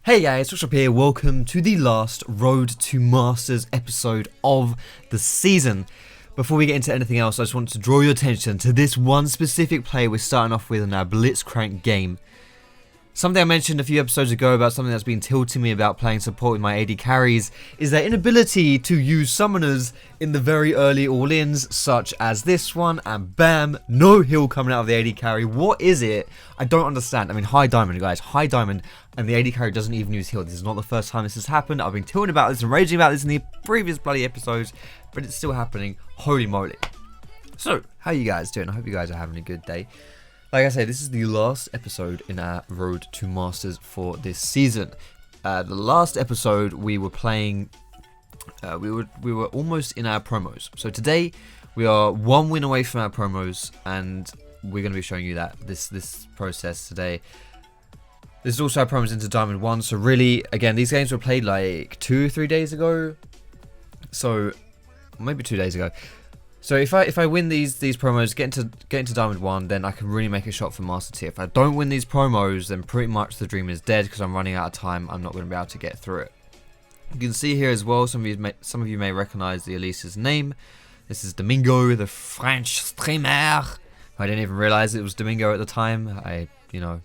Hey guys, Foxdrop here, welcome to the last Road to Masters episode of the season. Before we get into anything else, I just want to draw your attention to this one specific play we're starting off with in our Blitzcrank game. Something I mentioned a few episodes ago about something that's been tilting me about playing support with my AD carries is their inability to use summoners in the very early all-ins, such as this one, and bam, no heal coming out of the AD carry. What is it? I don't understand. I mean, high diamond, guys, high diamond, and the AD carry doesn't even use heal. This is not the first time this has happened. I've been tilting about this and raging about this in the previous bloody episodes, but it's still happening. Holy moly. So, how are you guys doing? I hope you guys are having a good day. Like I say, this is the last episode in our Road to Masters for this season. The last episode we were playing, we were almost in our promos. So today we are one win away from our promos, and we're going to be showing you that this process today. This is also our promos into Diamond 1. So really, again, these games were played like 2 or 3 days ago. So maybe 2 days ago. So if I win these promos, get into Diamond 1, then I can really make a shot for Master Tier. If I don't win these promos, then pretty much the dream is dead because I'm running out of time. I'm not going to be able to get through it. You can see here as well, some of you may recognize the Elise's name. This is Domingo, the French streamer. I didn't even realize it was Domingo at the time. I was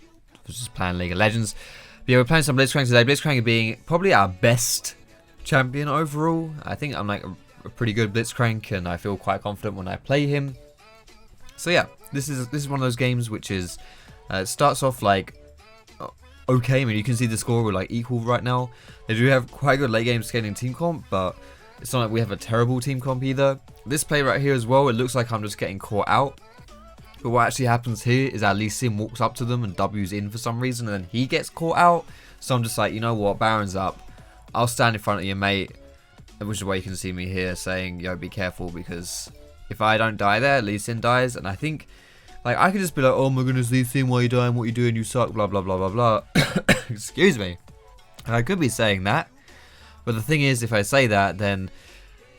just playing League of Legends. But yeah, we're playing some Blitzcrank today. Blitzcrank being probably our best champion overall. I think I'm like a pretty good Blitzcrank, and I feel quite confident when I play him. So yeah, this is one of those games which is it starts off like okay. I mean, you can see the score, we're like equal right now. They do have quite good late game scaling team comp, but it's not like we have a terrible team comp either. This play right here as well, it looks like I'm just getting caught out, but what actually happens here is our Lee Sin walks up to them and W's in for some reason, and then he gets caught out. So I'm just like, you know what, Baron's up, I'll stand in front of you, mate. Which is why you can see me here saying, yo, be careful, because if I don't die there, Lee Sin dies. And I think, like, I could just be like, oh my goodness, Lee Sin, why are you dying? What are you doing? You suck, blah, blah, blah, blah, blah. Excuse me. And I could be saying that. But the thing is, if I say that, then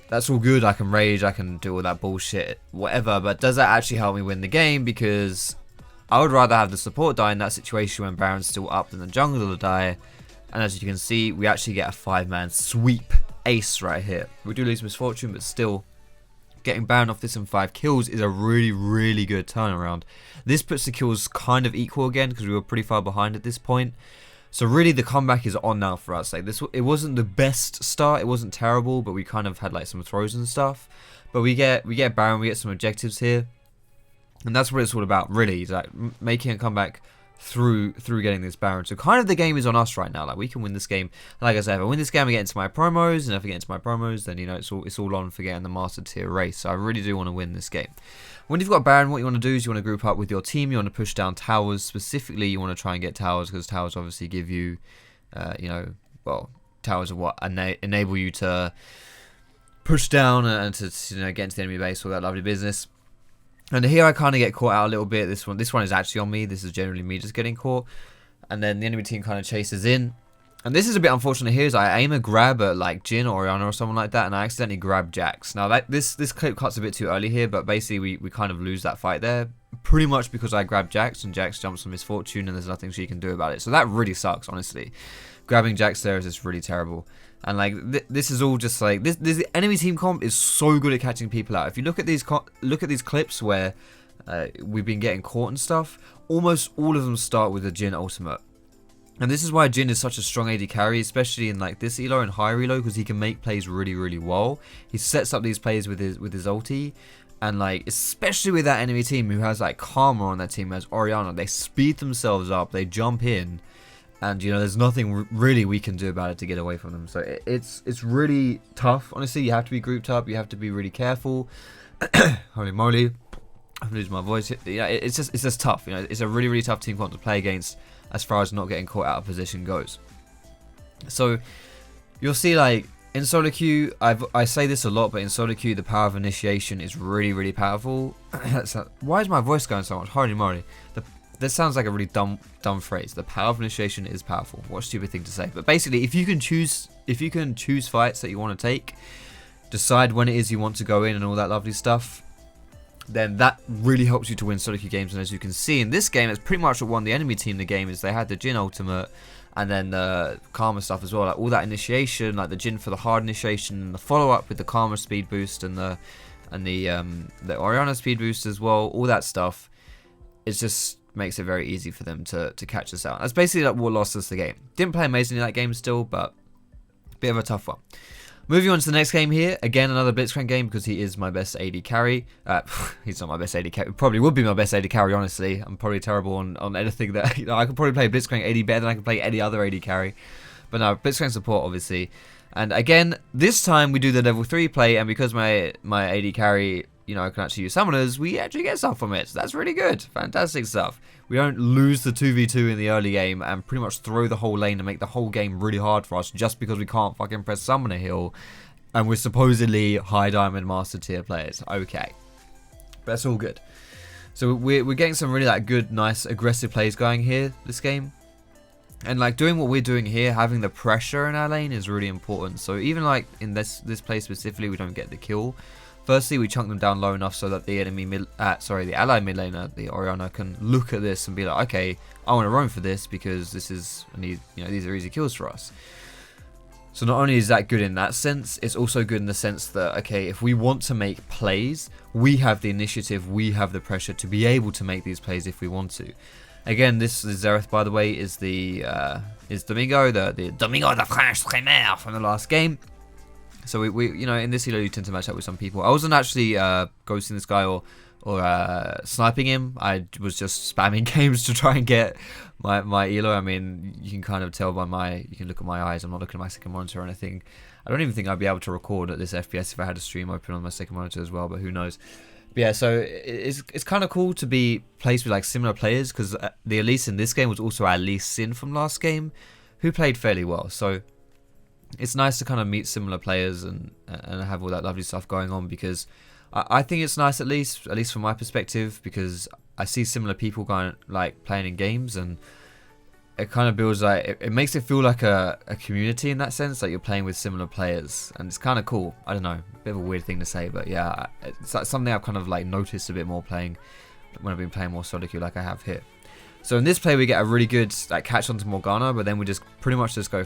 that's all good. I can rage, I can do all that bullshit, whatever. But does that actually help me win the game? Because I would rather have the support die in that situation when Baron's still up than the jungler die. And as you can see, we actually get a 5-man sweep. Ace right here. We do lose Misfortune, but still getting Baron off this and 5 kills is a really good turnaround. This puts the kills kind of equal again because we were pretty far behind at this point. So really the comeback is on now for us. Like this, it wasn't the best start, it wasn't terrible, but we kind of had like some throws and stuff. But we get Baron, we get some objectives here, and that's what it's all about really. Is like making a comeback through getting this Baron. So kind of the game is on us right now. Like we can win this game. Like I said, if I win this game, I get into my promos, and if I get into my promos, then it's all on for getting the Master Tier race. So I really do want to win this game. When you've got Baron, what you want to do is you want to group up with your team. You want to push down towers. Specifically, you want to try and get towers because towers obviously give you, well, towers are what enable you to push down and to get into the enemy base, all that lovely business. And here I kind of get caught out a little bit. This one is actually on me. This is generally me just getting caught. And then the enemy team kind of chases in. And this is a bit unfortunate here is I aim a grab at like Jhin or Orianna or someone like that, and I accidentally grab Jax. Now this clip cuts a bit too early here, but basically we kind of lose that fight there. Pretty much because I grabbed Jax and Jax jumps on Misfortune and there's nothing she can do about it. So that really sucks, honestly. Grabbing Jax there is just really terrible. And like this is all just like this enemy team comp is so good at catching people out. If you look at these clips where we've been getting caught and stuff, almost all of them start with a Jhin ultimate. And this is why Jhin is such a strong AD carry, especially in like this elo and high elo, because he can make plays really well. He sets up these plays with his ulti, and like especially with that enemy team who has like Karma on their team, as Orianna, they speed themselves up, they jump in. And there's nothing really we can do about it to get away from them. So it's really tough. Honestly, you have to be grouped up. You have to be really careful. Holy moly, I'm losing my voice. It's just tough. It's a really tough team comp to play against as far as not getting caught out of position goes. So you'll see like in solo queue, I say this a lot, but in solo queue the power of initiation is really powerful. Why is my voice going so much? Holy moly. This sounds like a really dumb phrase. The power of initiation is powerful. What a stupid thing to say. But basically, if you can choose fights that you want to take, decide when it is you want to go in and all that lovely stuff, then that really helps you to win solo queue games. And as you can see in this game, it's pretty much what won the enemy team the game is they had the Jhin ultimate, and then the Karma stuff as well, like all that initiation, like the Jin for the hard initiation, and the follow-up with the Karma speed boost and the Orianna speed boost as well, all that stuff, it just makes it very easy for them to catch us out. That's basically like what lost us the game. Didn't play amazingly in that game still, but a bit of a tough one. Moving on to the next game here, again another Blitzcrank game because he is my best AD carry. He's not my best AD carry, probably would be my best AD carry honestly. I'm probably terrible on anything that, I could probably play Blitzcrank AD better than I could play any other AD carry. But no, Blitzcrank support obviously. And again, this time we do the level 3 play, and because my AD carry, can actually use summoners, we actually get stuff from it. So that's really good. Fantastic stuff. We don't lose the 2v2 in the early game and pretty much throw the whole lane and make the whole game really hard for us just because we can't fucking press summoner heal and we're supposedly high diamond master tier players. Okay. But that's all good. So we're getting some really good, nice, aggressive plays going here this game. And doing what we're doing here, having the pressure in our lane is really important. So even in this play specifically, we don't get the kill. Firstly, we chunk them down low enough so that the the ally mid laner, the Orianna, can look at this and be like, okay, I want to roam for this because this is, these are easy kills for us. So not only is that good in that sense, it's also good in the sense that, okay, if we want to make plays, we have the initiative, we have the pressure to be able to make these plays if we want to. Again, this Xerath, by the way, is Domingo, the Domingo de French Primaire from the last game. So we in this elo you tend to match up with some people. I wasn't actually ghosting this guy or sniping him. I was just spamming games to try and get my elo. I mean, you can kind of tell by you can look at my eyes. I'm not looking at my second monitor or anything. I don't even think I'd be able to record at this FPS if I had a stream open on my second monitor as well, but who knows. But yeah, so it's kind of cool to be placed with similar players, because the Elise in this game was also our Elise Sin from last game, who played fairly well. So it's nice to kind of meet similar players and have all that lovely stuff going on, because I think it's nice, at least from my perspective, because I see similar people going playing in games, and it kind of builds it makes it feel like a community in that sense, you're playing with similar players, and it's kind of cool. I don't know, a bit of a weird thing to say, but yeah, it's something I've kind of noticed a bit more playing when I've been playing more solo queue like I have here. So in this play we get a really good catch onto Morgana, but then we just pretty much just go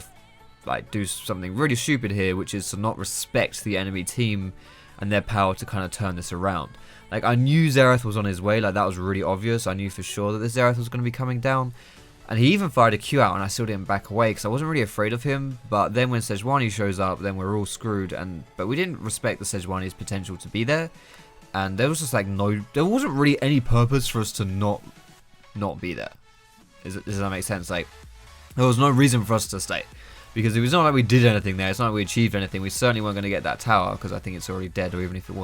do something really stupid here, which is to not respect the enemy team and their power to kind of turn this around. I knew Xerath was on his way, that was really obvious. I knew for sure that the Xerath was going to be coming down, and he even fired a Q out, and I still didn't back away because I wasn't really afraid of him. But then when Sejuani shows up, then we're all screwed, but we didn't respect the Sejuani's potential to be there, and there was just there wasn't really any purpose for us to not be there. Does that make sense? There was no reason for us to stay. Because it was not like we did anything there. It's not like we achieved anything. We certainly weren't going to get that tower, because I think it's already dead. Or even if it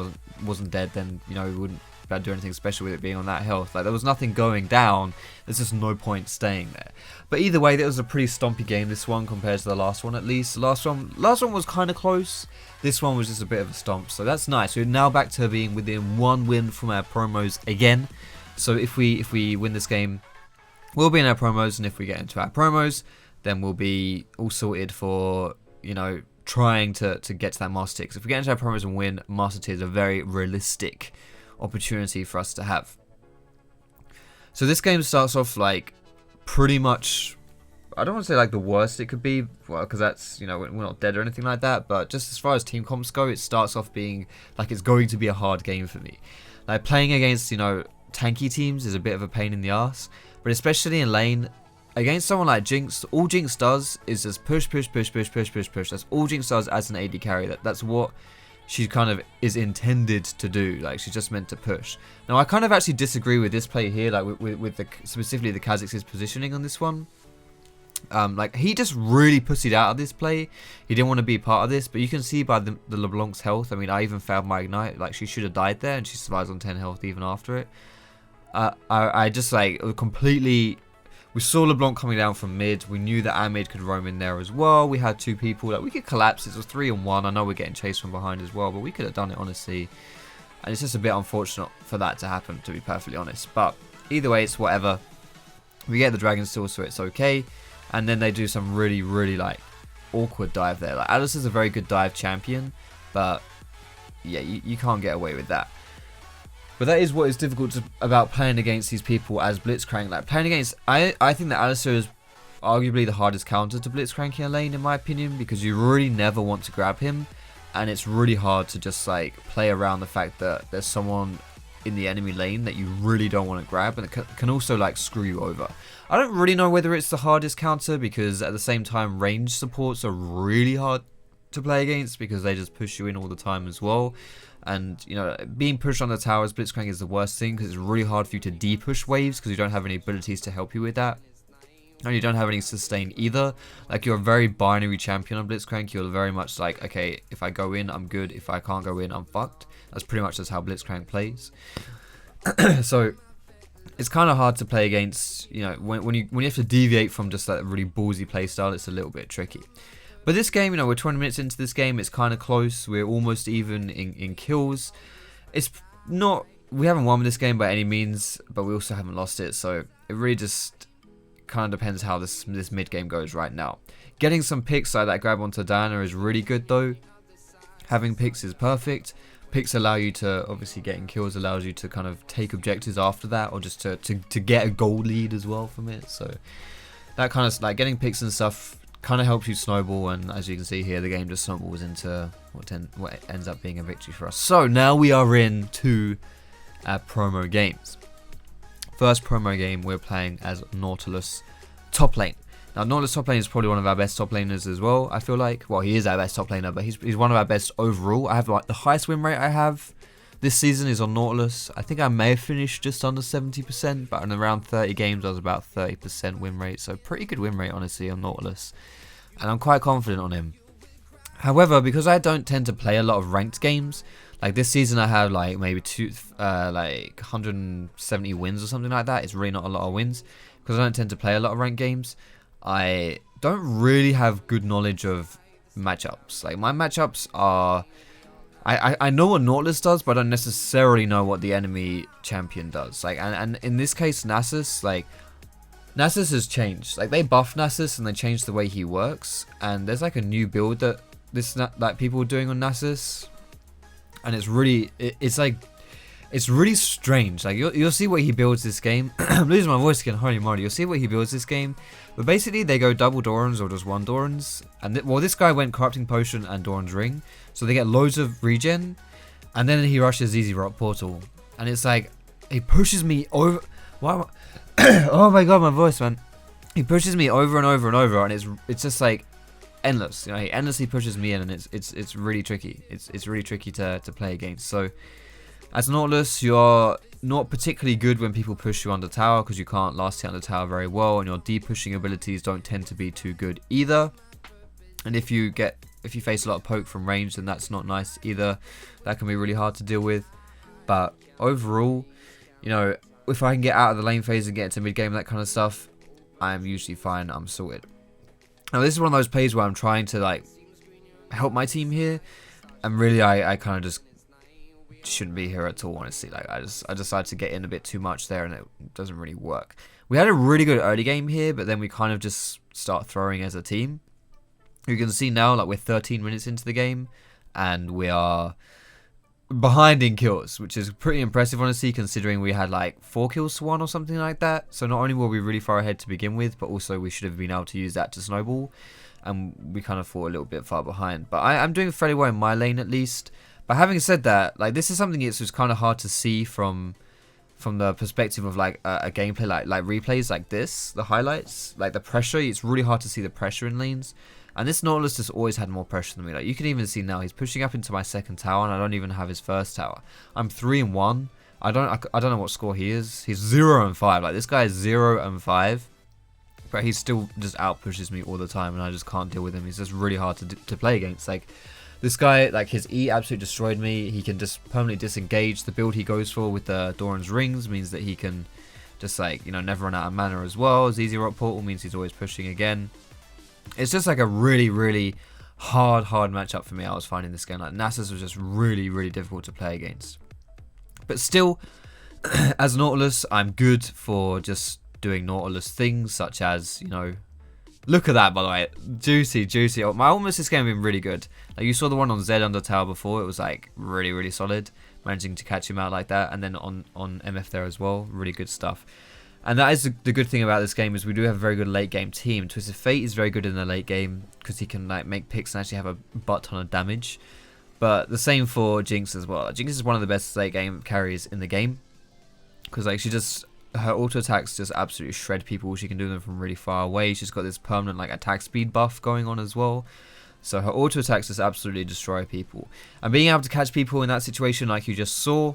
wasn't dead, then we wouldn't be able to do anything special with it being on that health. There was nothing going down. There's just no point staying there. But either way, that was a pretty stompy game, this one, compared to the last one at least. The last one was kind of close. This one was just a bit of a stomp. So that's nice. We're now back to being within one win from our promos again. So if we win this game, we'll be in our promos, and if we get into our promos, then we'll be all sorted for, trying to get to that Master Tier. 'Cause if we get into our promos and win, Master Tier is a very realistic opportunity for us to have. So this game starts off pretty much, I don't want to say the worst it could be, well, because that's, we're not dead or anything like that, but just as far as team comps go, it starts off being it's going to be a hard game for me. Playing against, tanky teams is a bit of a pain in the ass, but especially in lane, against someone like Jinx, all Jinx does is just push. That's all Jinx does as an AD carry. That's what she kind of is intended to do. She's just meant to push. Now, I kind of actually disagree with this play here, with specifically the Kha'Zix's positioning on this one. He just really pussied out of this play. He didn't want to be part of this, but you can see by the LeBlanc's health. I mean, I even failed my ignite. She should have died there, and she survives on 10 health even after it. I just completely. We saw LeBlanc coming down from mid. We knew that our mid could roam in there as well. We had two people. We could collapse. It was 3-on-1. I know we're getting chased from behind as well, but we could have done it, honestly. And it's just a bit unfortunate for that to happen, to be perfectly honest. But either way, it's whatever. We get the dragon still, so it's okay. And then they do some really, really awkward dive there. Alice is a very good dive champion, but yeah, you can't get away with that. But that is what is difficult about playing against these people as Blitzcrank. Playing against, I think that Alistair is arguably the hardest counter to Blitzcrank in a lane in my opinion, because you really never want to grab him, and it's really hard to just like play around the fact that there's someone in the enemy lane that you really don't want to grab, and it can also like screw you over. I don't really know whether it's the hardest counter, because at the same time range supports are really hard to play against because they just push you in all the time as well. And you know, being pushed on the towers, Blitzcrank is the worst thing because it's really hard for you to de-push waves because you don't have any abilities to help you with that. And you don't have any sustain either. Like, you're a very binary champion on Blitzcrank. You're very much like, okay, if I go in, I'm good. If I can't go in, I'm fucked. That's pretty much just how Blitzcrank plays. So it's kind of hard to play against. You know, when you have to deviate from just that really ballsy playstyle, it's a little bit tricky. But this game, you know, we're 20 minutes into this game. It's kind of close. We're almost even in kills. It's not. We haven't won this game by any means, but we also haven't lost it. So it really just kind of depends how this mid game goes right now. Getting some picks like that grab onto Diana is really good though. Having picks is perfect. Picks allow you to, obviously getting kills allows you to kind of take objectives after that, or just to get a gold lead as well from it. So that kind of like getting picks and stuff kind of helps you snowball, and as you can see here, the game just snowballs into what ends up being a victory for us. So now we are in two promo games. First promo game, we're playing as Nautilus top lane. Now, Nautilus top lane is probably one of our best top laners as well, I feel like. Well, he is our best top laner, but he's one of our best overall. I have like the highest win rate I have this season is on Nautilus. I think I may have finished just under 70%, but in around 30 games, I was about 30% win rate. So pretty good win rate, honestly, on Nautilus. And I'm quite confident on him. However, because I don't tend to play a lot of ranked games, like this season I have like maybe like 170 wins or something like that. It's really not a lot of wins because I don't tend to play a lot of ranked games. I don't really have good knowledge of matchups. Like, my matchups are, I know what Nautilus does, but I don't necessarily know what the enemy champion does. Like, and in this case, Nasus, like, Nasus has changed. Like, they buffed Nasus and they changed the way he works. And there's like a new build that like people are doing on Nasus, and it's really, it's really strange. Like, you'll see what he builds this game. I'm losing my voice again, holy moly. You'll see what he builds this game. But basically, they go double Dorans or just one Dorans. And well, this guy went Corrupting Potion and Doran's Ring. So they get loads of regen. And then he rushes Easy Rock Portal. And it's like, he pushes me over. Why? Oh my god, my voice, man. He pushes me over and over and over. And it's just like endless. You know, he endlessly pushes me in. And it's really tricky. It's really tricky to play against. So as Nautilus, you're not particularly good when people push you under tower because you can't last hit under tower very well, and your de-pushing abilities don't tend to be too good either. And if you face a lot of poke from range, then that's not nice either. That can be really hard to deal with. But overall, you know, if I can get out of the lane phase and get into mid game, that kind of stuff, I'm usually fine. I'm sorted. Now, this is one of those plays where I'm trying to like help my team here, and really I kind of just shouldn't be here at all, honestly. Like, I decided to get in a bit too much there, and it doesn't really work. We had a really good early game here, but then we kind of just start throwing as a team. You can see now, like, we're 13 minutes into the game, and we are behind in kills, which is pretty impressive, honestly, considering we had like 4 kills to 1 or something like that. So not only were we really far ahead to begin with, but also we should have been able to use that to snowball, and we kind of fought a little bit far behind. But I'm doing fairly well in my lane, at least. But having said that, like, this is something that's just kind of hard to see from the perspective of like a gameplay, like replays like this, the highlights, like the pressure. It's really hard to see the pressure in lanes, and this Nautilus just always had more pressure than me. Like, you can even see now he's pushing up into my second tower, and I don't even have his first tower. I'm 3-1. I don't know what score he is. He's 0-5. Like, this guy is 0-5, but he still just out pushes me all the time, and I just can't deal with him. He's just really hard to play against. Like, this guy, like, his E absolutely destroyed me. He can just permanently disengage. The build he goes for with the Doran's Rings means that he can just, like, you know, never run out of mana as well. His Easy Rock Portal means he's always pushing again. It's just like a really, really hard matchup for me. I was finding this game. Like, Nasus was just really, really difficult to play against. But still, as Nautilus, I'm good for just doing Nautilus things, such as, you know, look at that, by the way. Juicy. My almost this game has been really good. Like, you saw the one on Z under tower before. It was like really, really solid. Managing to catch him out like that. And then on MF there as well. Really good stuff. And that is the good thing about this game, is we do have a very good late game team. Twisted Fate is very good in the late game because he can like make picks and actually have a butt ton of damage. But the same for Jinx as well. Jinx is one of the best late game carries in the game because like her auto attacks just absolutely shred people. She can do them from really far away. She's got this permanent like attack speed buff going on as well. So her auto attacks just absolutely destroy people. And being able to catch people in that situation like you just saw,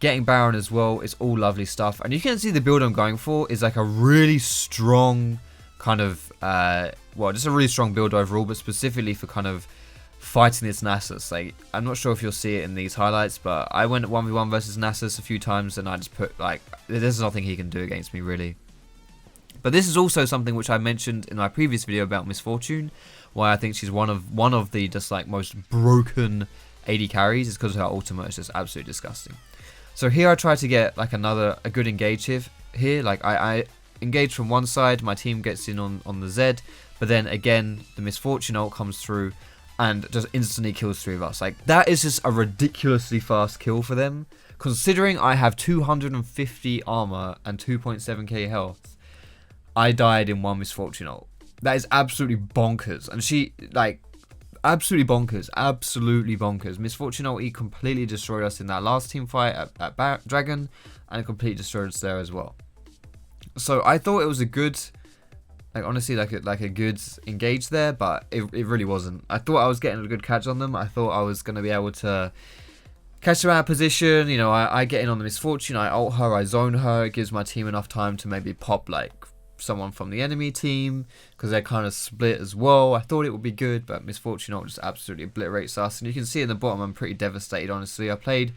getting Baron as well, is all lovely stuff. And you can see the build I'm going for is like a really strong kind of, well, just a really strong build overall, but specifically for kind of fighting this Nasus. Like, I'm not sure if you'll see it in these highlights, but I went 1v1 versus Nasus a few times and I just put, like, there's nothing he can do against me, really. But this is also something which I mentioned in my previous video about Miss Fortune, why I think she's one of the just like most broken AD carries, is because her ultimate is just absolutely disgusting. So here I try to get like a good engage here. Like I engage from one side, my team gets in on the Z, but then again the Misfortune ult comes through and just instantly kills 3 of us. Like that is just a ridiculously fast kill for them, considering I have 250 armor and 2.7k health. I died in one Misfortune ult. That is absolutely bonkers, and she like. Absolutely bonkers. Misfortune ulti completely destroyed us in that last team fight at Dragon, and completely destroyed us there as well. So I thought it was a good, like honestly, like a good engage there, but it really wasn't. I thought I was getting a good catch on them. I thought I was going to be able to catch them out of position. You know, I get in on the Misfortune, I ult her, I zone her. It gives my team enough time to maybe pop like someone from the enemy team, because they're kind of split as well. I thought it would be good, but Misfortune ult just absolutely obliterates us. And you can see in the bottom, I'm pretty devastated, honestly. I played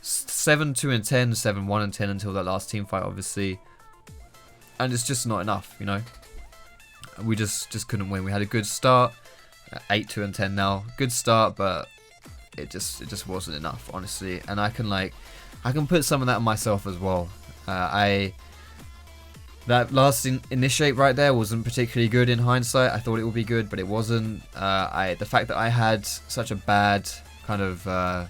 7-2 and 10, 7-1 and 10 until that last team fight, obviously. And it's just not enough, you know. We just couldn't win. We had a good start, 8-2 and 10 now. Good start, but it just wasn't enough, honestly. And I can put some of that on myself as well. That last initiate right there wasn't particularly good in hindsight. I thought it would be good, but it wasn't. The fact that I had such a bad kind of,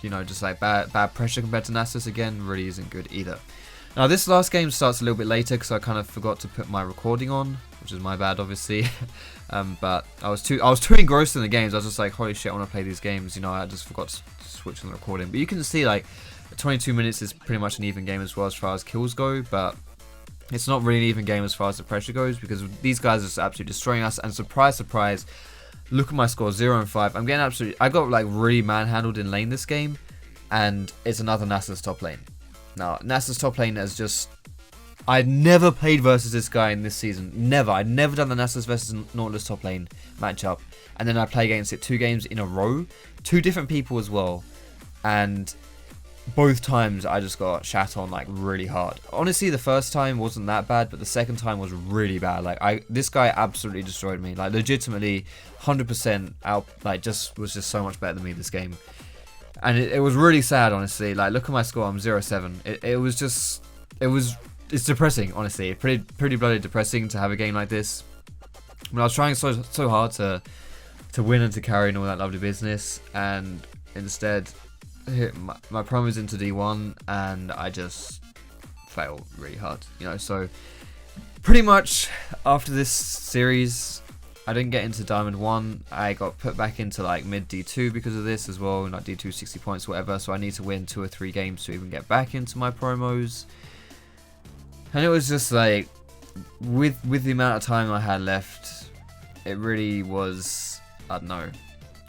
you know, just like bad pressure compared to Nasus again really isn't good either. Now this last game starts a little bit later because I kind of forgot to put my recording on, which is my bad, obviously. But I was too engrossed in the games. I was just like, holy shit, I want to play these games. You know, I just forgot to switch on the recording. But you can see like 22 minutes is pretty much an even game as well as far as kills go, but it's not really an even game as far as the pressure goes, because these guys are just absolutely destroying us. And surprise, surprise, look at my score, 0-5. I'm getting absolutely, I got like really manhandled in lane this game, and it's another Nasus top lane. Now, Nasus top lane is just, I'd never played versus this guy in this season. Never. I'd never done the Nasus versus Nautilus top lane matchup. And then I play against it 2 games in a row. 2 different people as well. And both times I just got shat on like really hard. Honestly, the first time wasn't that bad, but the second time was really bad. Like this guy absolutely destroyed me. Like legitimately 100% out, like was just so much better than me this game. And it was really sad, honestly. Like look at my score, I'm 0-7. It's depressing, honestly. Pretty bloody depressing to have a game like this. I mean, I was trying so hard to win and to carry and all that lovely business, and instead hit my promos into D1 and I just failed really hard, you know. So pretty much after this series I didn't get into Diamond 1. I got put back into like mid D2 because of this as well, like D2 60 points whatever, so I need to win 2 or 3 games to even get back into my promos. And it was just like, with the amount of time I had left, it really was, I don't know,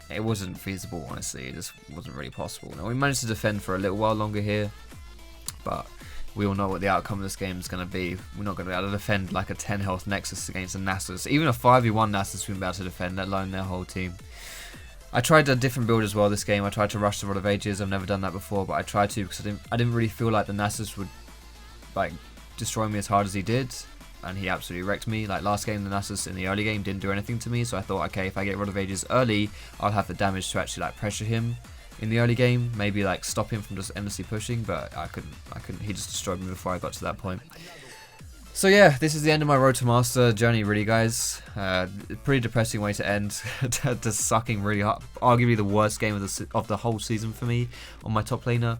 it wasn't feasible, honestly. It just wasn't really possible. Now, we managed to defend for a little while longer here, but we all know what the outcome of this game is going to be. We're not going to be able to defend like a 10 health Nexus against a Nasus. Even a 5v1 Nasus we wouldn't be able to defend, let alone their whole team. I tried a different build as well this game. I tried to rush the Rod of Ages. I've never done that before, but I tried to because I didn't really feel like the Nasus would like destroy me as hard as he did. And he absolutely wrecked me. Like last game, the Nasus in the early game didn't do anything to me, so I thought, okay, if I get Rod of Ages early, I'll have the damage to actually like pressure him in the early game, maybe like stop him from just endlessly pushing, but I couldn't. He just destroyed me before I got to that point. So yeah, this is the end of my Road to Master journey, really, guys. Pretty depressing way to end, just sucking really hard. Arguably the worst game of the whole season for me on my top laner,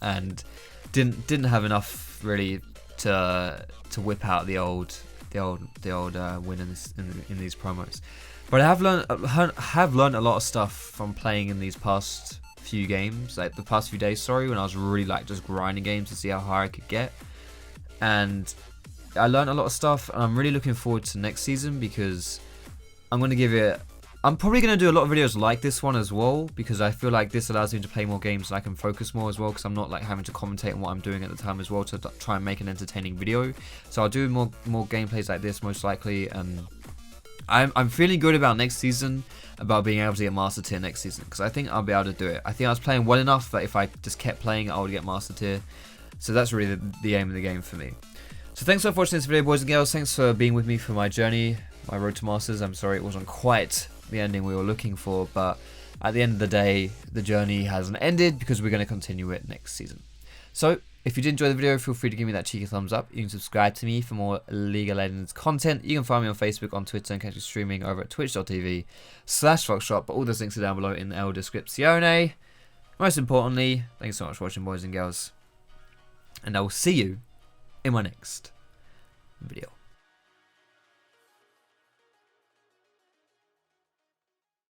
and didn't have enough enough really to whip out the old win in these promos. But I have learned a lot of stuff from playing in these past few games, like the past few days, sorry, when I was really like just grinding games to see how high I could get. And I learned a lot of stuff, and I'm really looking forward to next season, because I'm probably going to do a lot of videos like this one as well, because I feel like this allows me to play more games and I can focus more as well, because I'm not like having to commentate on what I'm doing at the time as well to try and make an entertaining video. So I'll do more gameplays like this most likely, and I'm feeling good about next season, about being able to get Master Tier next season, because I think I'll be able to do it. I think I was playing well enough that if I just kept playing, I would get Master Tier. So that's really the aim of the game for me. So thanks for watching this video, boys and girls. Thanks for being with me for my journey, my road to Masters. I'm sorry it wasn't quite the ending we were looking for, but at the end of the day, the journey hasn't ended, because we're going to continue it next season. So if you did enjoy the video, feel free to give me that cheeky thumbs up. You can subscribe to me for more League of Legends content. You can find me on Facebook, on Twitter, and catch me streaming over at twitch.tv/Foxdrop. But all those links are down below in the El Descriptione. Most importantly, thanks so much for watching, boys and girls, and I will see you in my next video.